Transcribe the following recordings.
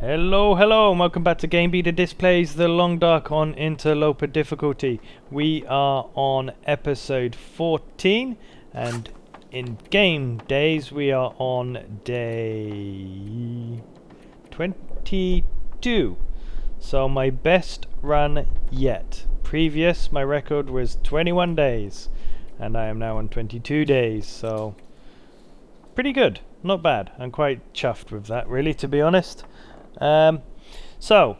Hello, and welcome back to GameBeta Displays the Long Dark on Interloper difficulty. We are on episode 14, and in game days we are on day 22. So my best run yet. Previous, my record was 21 days, and I am now on 22 days, so pretty good, not bad. I'm quite chuffed with that, really, to be honest. So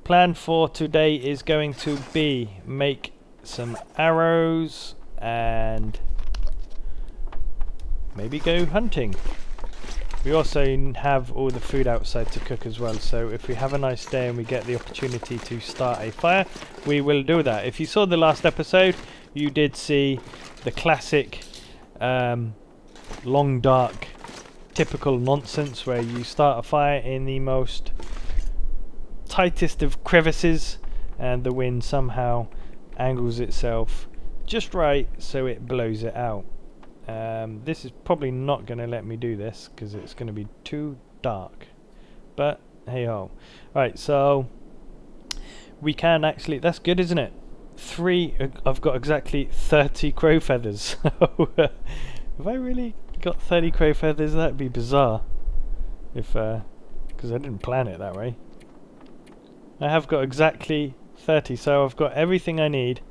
plan for today is going to be make some arrows and maybe go hunting. We also have all the food outside to cook as well, so if we have a nice day and we get the opportunity to start a fire, we will do that. If you saw the last episode, you did see the classic long dark typical nonsense where you start a fire in the most tightest of crevices and the wind somehow angles itself just right so it blows it out. This is probably not going to let me do this because it's going to be too dark, but hey ho. Right, so we can actually, that's good, isn't it? I've got exactly 30 crow feathers. Have I really got 30 crow feathers? That'd be bizarre if because I didn't plan it that way. I have got exactly 30, so I've got everything I need,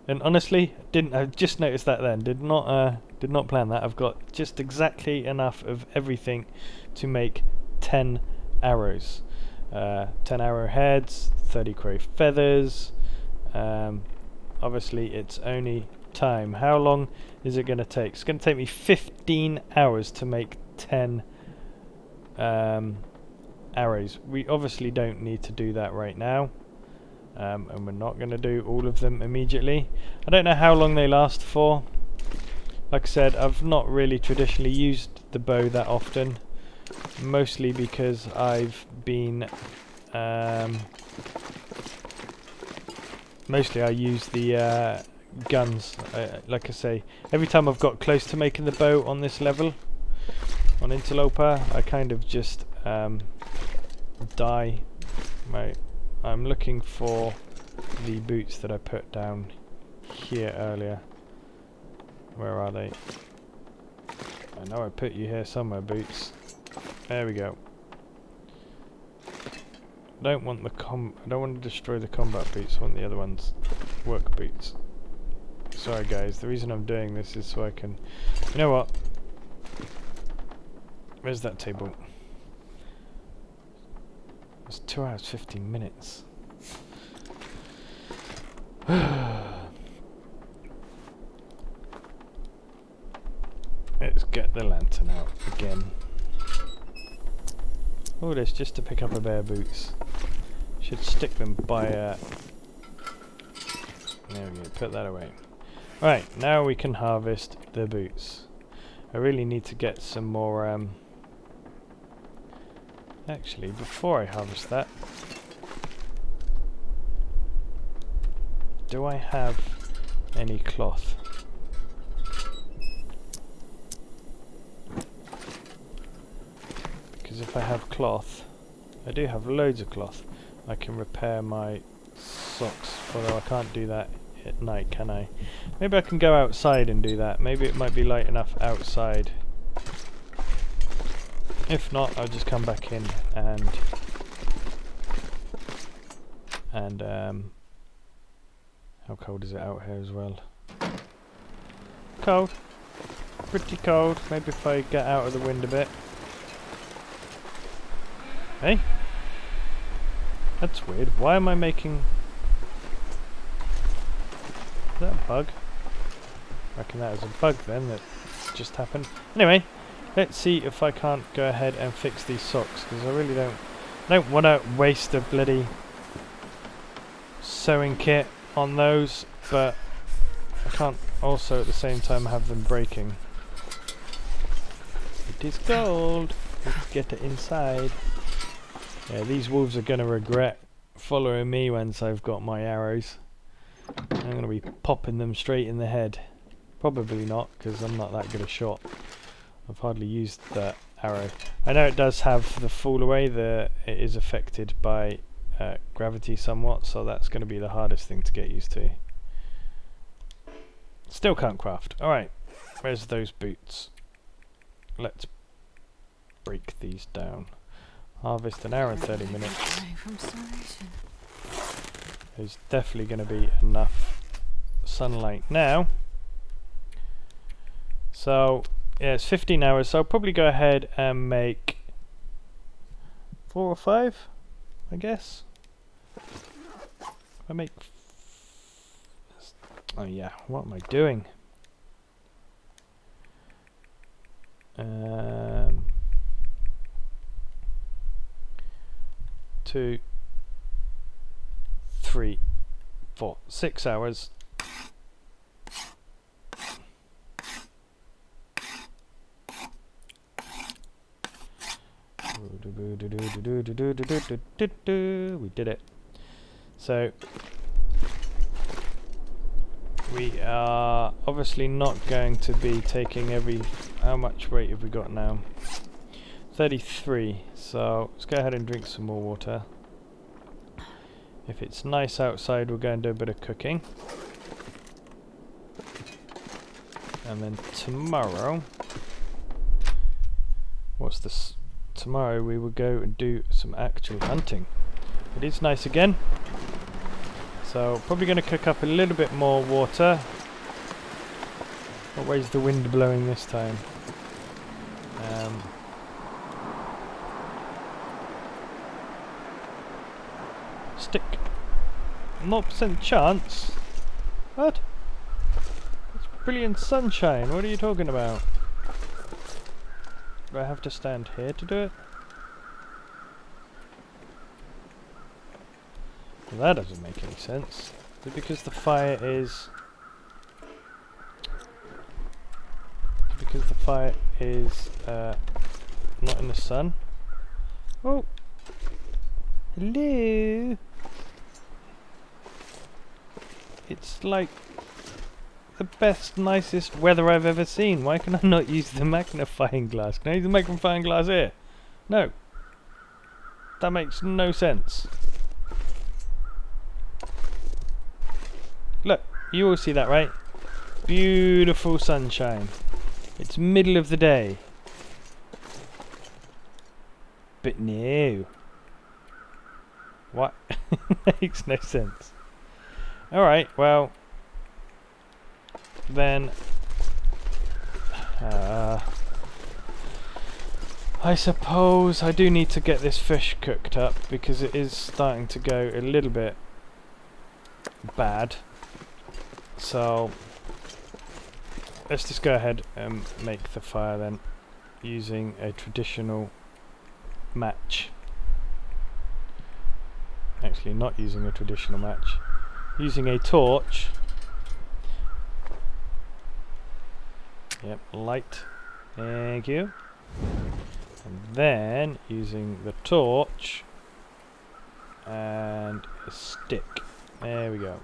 and honestly I just noticed that then, did not plan that. I've got just exactly enough of everything to make 10 arrows, 10 arrowheads, 30 crow feathers. Obviously it's only time. How long is it going to take? It's going to take me 15 hours to make 10 arrows. We obviously don't need to do that right now, and we're not going to do all of them immediately. I don't know how long they last for. Like I said, I've not really traditionally used the bow that often, mostly because I've been mostly I use the guns. Like I say, every time I've got close to making the bow on this level on Interloper, I kind of just die. Right, I'm looking for the boots that I put down here earlier. Where are they? I know I put you here somewhere, boots. There we go. I don't want I don't want to destroy the combat boots. I want the other ones, work boots. Sorry guys, the reason I'm doing this is so I can... You know what? Where's that table? It's 2 hours 15 minutes. Let's get the lantern out again. All this just to pick up a pair of boots. Should stick them by there we go, put that away. Right, now we can harvest the boots. I really need to get some more actually, before I harvest that, do I have any cloth? Because if I have cloth, I do have loads of cloth, I can repair my socks, although I can't do that at night, can I? Maybe I can go outside and do that. Maybe it might be light enough outside. If not, I'll just come back in and how cold is it out here as well? Cold. Pretty cold. Maybe if I get out of the wind a bit. Hey? That's weird. Why am I making... Is that a bug? I reckon that was a bug then that just happened. Anyway, let's see if I can't go ahead and fix these socks, because I really don't want to waste a bloody sewing kit on those, but I can't also at the same time have them breaking. It is cold. Let's get it inside. Yeah, these wolves are going to regret following me once I've got my arrows. I'm going to be popping them straight in the head. Probably not, because I'm not that good a shot. I've hardly used the arrow. I know it does have the fall away, it is affected by gravity somewhat, so that's going to be the hardest thing to get used to. Still can't craft. Alright, where's those boots? Let's break these down. Harvest an hour and 30 minutes. There's definitely going to be enough sunlight now. So, yeah, it's 15 hours, so I'll probably go ahead and make 4 or 5, I guess. I make... Oh yeah, what am I doing? 2, 3, 4, 6 hours. We did it. So we are obviously not going to be taking every... How much weight have we got now? 33. So let's go ahead and drink some more water. If it's nice outside, we'll go and do a bit of cooking. And then tomorrow... What's this? Tomorrow we will go and do some actual hunting. It is nice again. So probably going to cook up a little bit more water. What way's the wind blowing this time? 0% chance? What? It's brilliant sunshine. What are you talking about? Do I have to stand here to do it? Well, that doesn't make any sense. Is it because the fire is... Because the fire is not in the sun? Oh! Hello! It's like the best, nicest weather I've ever seen. Why can I not use the magnifying glass? Can I use the magnifying glass here? No. That makes no sense. Look, you all see that, right? Beautiful sunshine. It's middle of the day. But no. What? Makes no sense. Alright, well... Then... I suppose I do need to get this fish cooked up because it is starting to go a little bit bad. So... Let's just go ahead and make the fire then, using a traditional match. Actually, not using a traditional match. Using a torch. Yep, light. Thank you. And then, using the torch and a stick. There we go.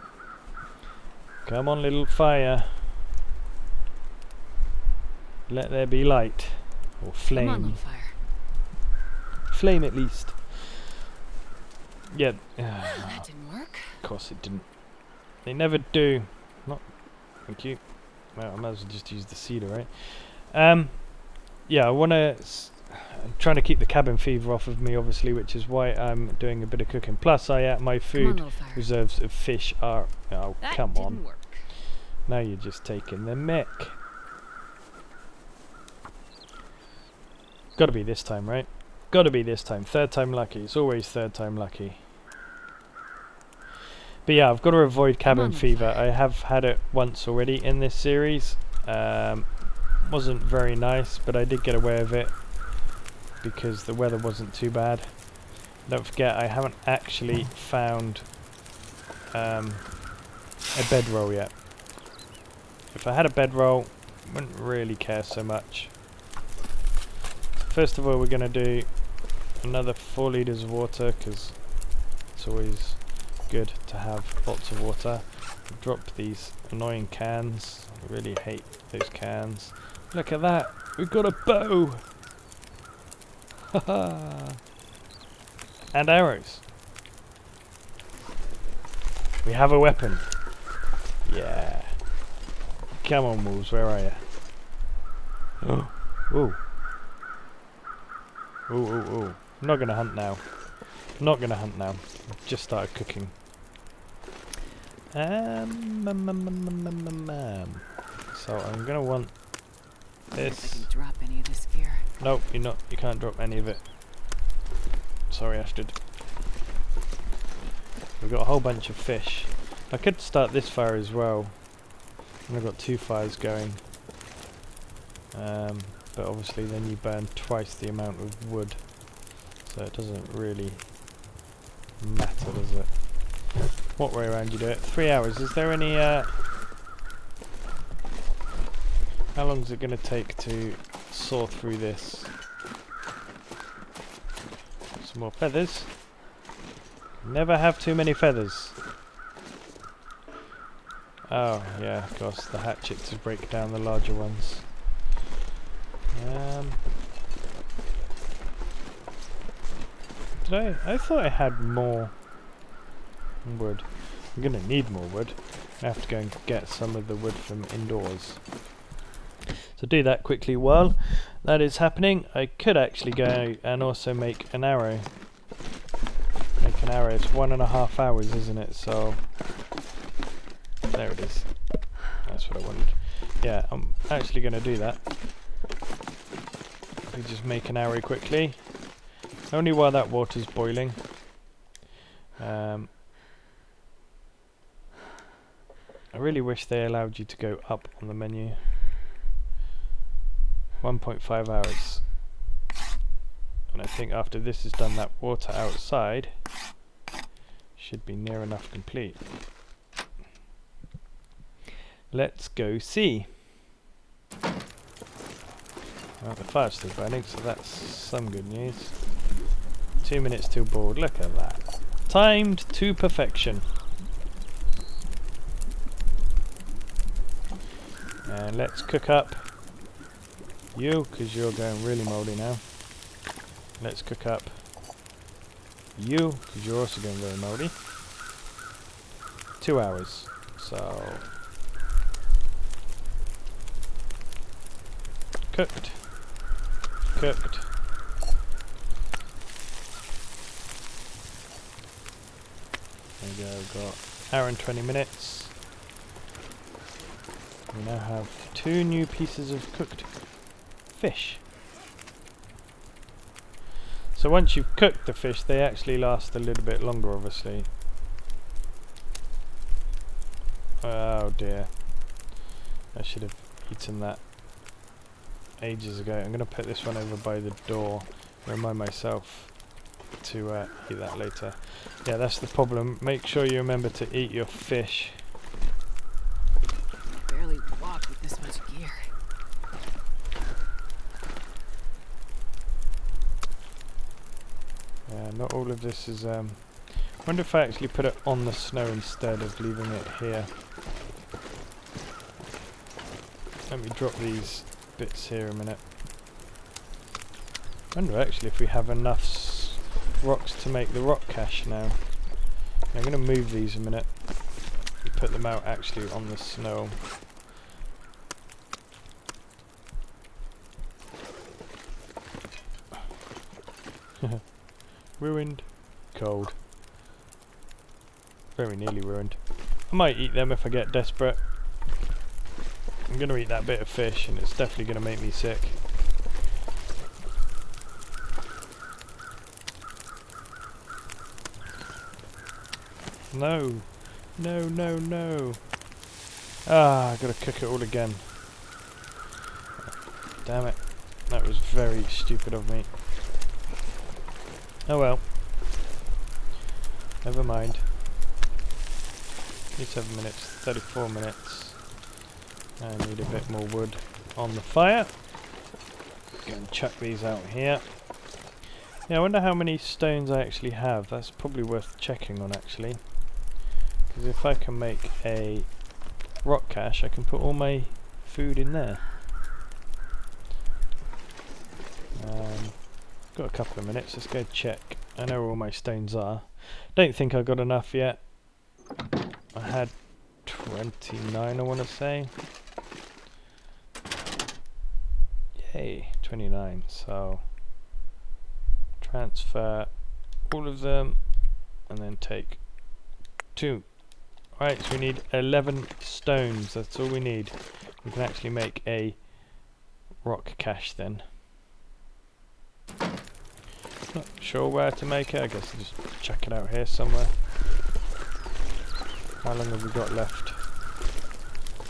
Come on, little fire. Let there be light. Or flame. Come on, little fire. Flame at least. Yeah. That didn't work. Of course it didn't. They never do. Not. Thank you. Well, I might as well just use the cedar, right? Yeah, I want to... I'm trying to keep the cabin fever off of me, obviously, which is why I'm doing a bit of cooking. Plus, my food reserves of fish are... Oh, that come on. didn't work. Now you're just taking the mick. Gotta be this time, right? Gotta be this time. Third time lucky. It's always third time lucky. But yeah, I've got to avoid cabin fever. I have had it once already in this series. Wasn't very nice, but I did get away with it because the weather wasn't too bad. Don't forget, I haven't actually found a bedroll yet. If I had a bedroll, I wouldn't really care so much. First of all, we're going to do another 4 litres of water because it's always good to have lots of water. Drop these annoying cans. I really hate those cans. Look at that! We've got a bow! And arrows. We have a weapon. Yeah. Come on, wolves, where are you? Oh. Ooh. Ooh, ooh, ooh. I'm not gonna hunt now. Not gonna hunt now. I've just started cooking. So I'm gonna want this. I can drop any of this gear. Nope, you're not. You can't drop any of it. Sorry, Astrid. We've got a whole bunch of fish. I could start this fire as well. And I've got 2 fires going. But obviously then you burn twice the amount of wood. So it doesn't really matter, does it? What way around you do it? 3 hours. Is there any... How long is it going to take to saw through this? Some more feathers. Never have too many feathers. Oh, yeah, of course, the hatchet to break down the larger ones. I thought I had more wood. I'm gonna need more wood. I have to go and get some of the wood from indoors. So do that quickly while that is happening. I could actually go and also make an arrow. Make an arrow. It's 1.5 hours, isn't it? So there it is. That's what I wanted. Yeah, I'm actually going to do that. We just make an arrow quickly. Only while that water's boiling. I really wish they allowed you to go up on the menu. 1.5 hours. And I think after this is done, that water outside should be near enough complete. Let's go see. Well, the fire's still burning, so that's some good news. 2 minutes till board. Look at that. Timed to perfection. And let's cook up you, because you're going really mouldy now. Let's cook up you, because you're also going very mouldy. 2 hours. So cooked. Cooked. There we go, we've got hour and 20 minutes. We now have 2 new pieces of cooked fish. So once you've cooked the fish, they actually last a little bit longer, obviously. Oh dear. I should have eaten that ages ago. I'm going to put this one over by the door. Remind myself to eat that later. Yeah, that's the problem. Make sure you remember to eat your fish. I barely walk with this much gear. Yeah, not all of this is... I wonder if I actually put it on the snow instead of leaving it here. Let me drop these bits here a minute. I wonder actually if we have enough rocks to make the rock cache now. I'm going to move these a minute and put them out actually on the snow. Ruined. Cold. Very nearly ruined. I might eat them if I get desperate. I'm going to eat that bit of fish and it's definitely going to make me sick. No. No, no, no. Ah, I've got to cook it all again. Damn it. That was very stupid of me. Oh well. Never mind. 27 minutes, 34 minutes. I need a bit more wood on the fire. Go and chuck these out here. Yeah, I wonder how many stones I actually have. That's probably worth checking on actually. Because if I can make a rock cache, I can put all my food in there. Got a couple of minutes, let's go check. I know where all my stones are. Don't think I got enough yet. I had 29, I want to say. Yay, 29. So transfer all of them and then take 2. Right, so we need 11 stones. That's all we need. We can actually make a rock cache then. Not sure where to make it. I guess I'll just check it out here somewhere. How long have we got left?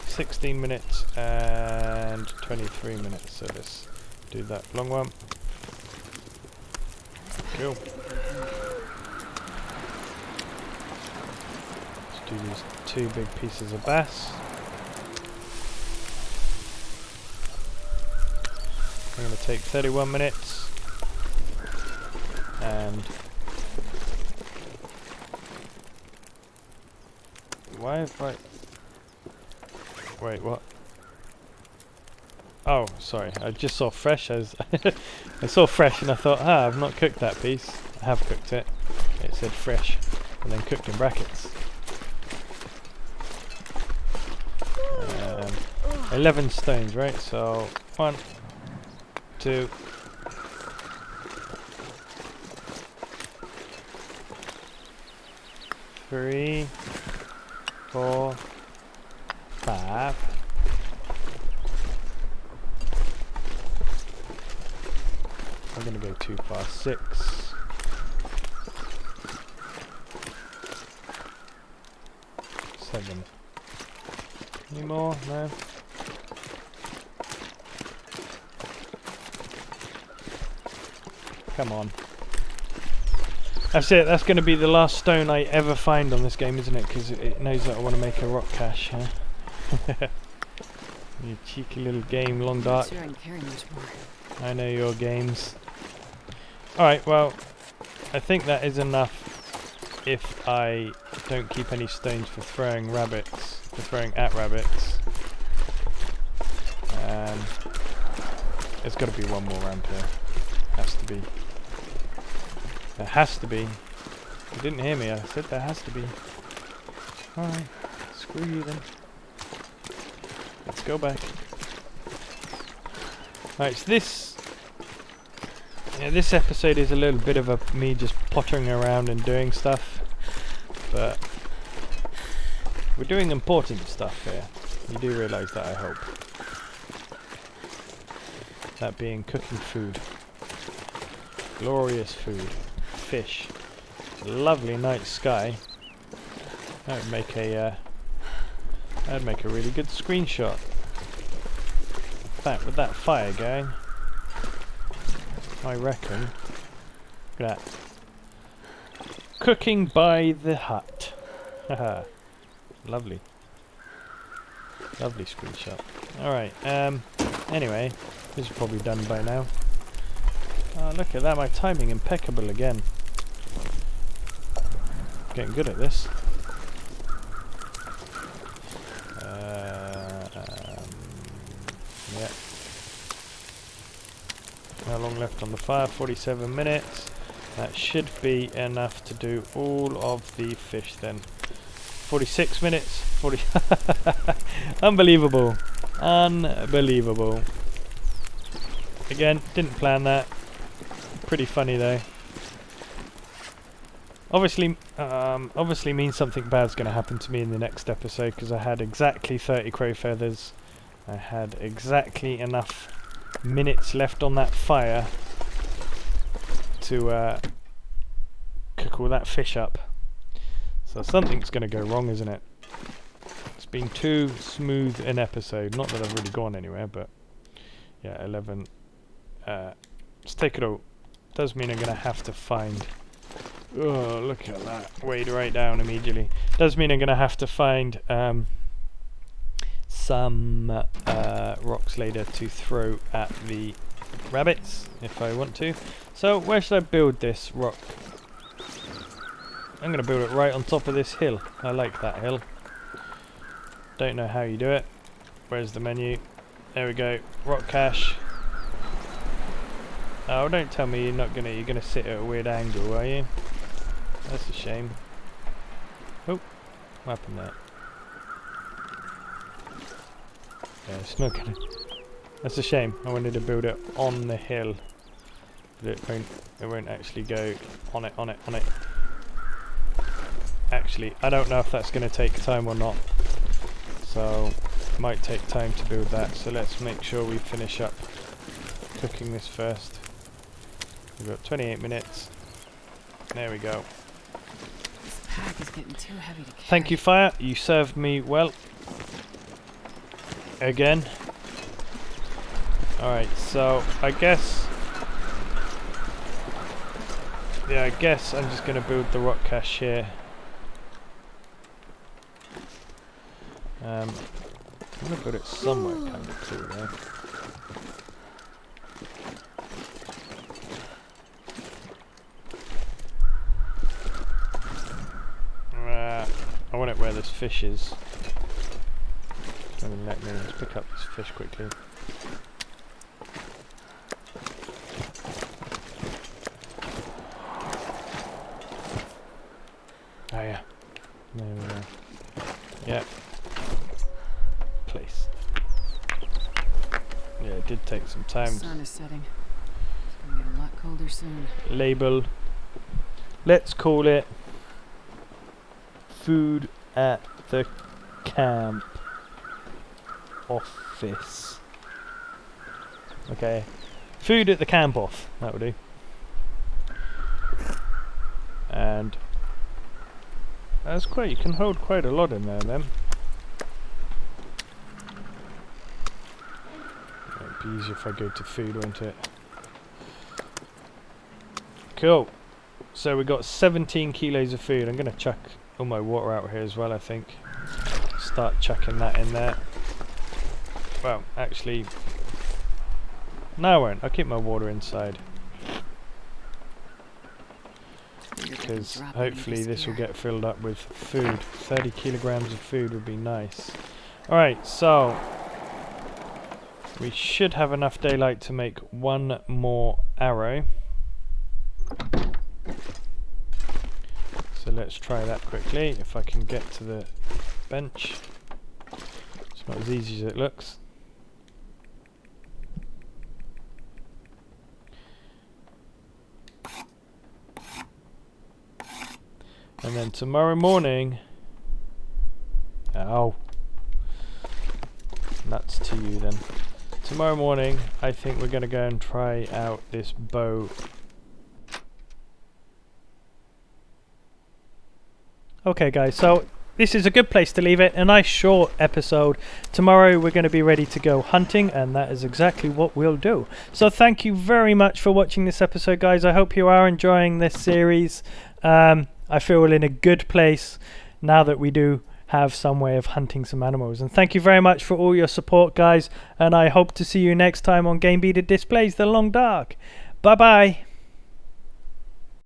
16 minutes and 23 minutes. So let's do that long one. Cool. Let's do these 2 big pieces of bass. I'm going to take 31 minutes. And why have I... Wait, what? Oh, sorry. I just saw fresh as I saw fresh and I thought, I've not cooked that piece. I have cooked it. It said fresh and then cooked in brackets. 11 stones, right? So 1, 2, 3, 4, 5. I'm gonna go too far. 6. 7. Any more? No. Come on. That's it. That's going to be the last stone I ever find on this game, isn't it? Because it knows that I want to make a rock cache. Huh? You cheeky little game, Long Dark. Sure, I can carry much more. I know your games. Alright, well, I think that is enough if I don't keep any stones for throwing rabbits, for throwing at rabbits. There's got to be one more around here. Has to be. There has to be. You didn't hear me, I said there has to be. Alright, screw you then. Let's go back. Alright, so this episode is a little bit of me just pottering around and doing stuff. But we're doing important stuff here. You do realise that, I hope. That being cooking food. Glorious food. Fish. Lovely night sky. That would make a really good screenshot. In fact, with that fire going, I reckon. Look at that. Cooking by the hut. Haha. Lovely. Lovely screenshot. Alright, anyway, this is probably done by now. Oh, look at that, my timing impeccable again. Getting good at this. Yeah. How long left on the fire? 47 minutes. That should be enough to do all of the fish then. 46 minutes. 40. Unbelievable. Unbelievable. Again, didn't plan that. Pretty funny though. Obviously means something bad's going to happen to me in the next episode, because I had exactly 30 crow feathers. I had exactly enough minutes left on that fire to cook all that fish up. So something's going to go wrong, isn't it? It's been too smooth an episode. Not that I've really gone anywhere, but yeah, 11. Let's take it all. Does mean I'm going to have to find... Oh, look at that. Weighed right down immediately. Does mean I'm going to have to find some rocks later to throw at the rabbits, if I want to. So, where should I build this rock? I'm going to build it right on top of this hill. I like that hill. Don't know how you do it. Where's the menu? There we go. Rock cache. Oh, don't tell me you're gonna sit at a weird angle, are you? That's a shame. Oh, what happened there? Yeah, it's not gonna. That's a shame. I wanted to build it on the hill, but it won't actually go on it. Actually, I don't know if that's gonna take time or not. So, it might take time to build that. So let's make sure we finish up cooking this first. We've got 28 minutes. There we go. This pack is getting too heavy to carry. Thank you, fire. You served me well. Again. Alright, so I guess... Yeah, I guess I'm just going to build the rock cache here. I'm going to put it somewhere kind of cool there. I want it where this fish is. Let me just pick up this fish quickly. Oh yeah. There we go. Yeah. Place. Yeah, it did take some time. The sun is setting. It's gonna get a lot colder soon. Label. Let's call it food at the camp office. Okay. Food at the camp off. That would do. And that's quite, you can hold quite a lot in there then. It'd be easier if I go to food, won't it? Cool. So we got 17 kilos of food. I'm going to chuck all my water out here as well, I think. Start chucking that in there. Well, actually, no I won't. I'll keep my water inside. Because hopefully this will get filled up with food. 30 kilograms of food would be nice. Alright, so we should have enough daylight to make one more arrow. So let's try that quickly, if I can get to the bench. It's not as easy as it looks. And then tomorrow morning... Ow. Nuts to you then. Tomorrow morning, I think we're going to go and try out this bow. Okay guys, so this is a good place to leave it. A nice short episode. Tomorrow we're going to be ready to go hunting, and that is exactly what we'll do. So thank you very much for watching this episode, guys. I hope you are enjoying this series. I feel in a good place now that we do have some way of hunting some animals. And thank you very much for all your support, guys. And I hope to see you next time on GameBeta Displays The Long Dark. Bye bye.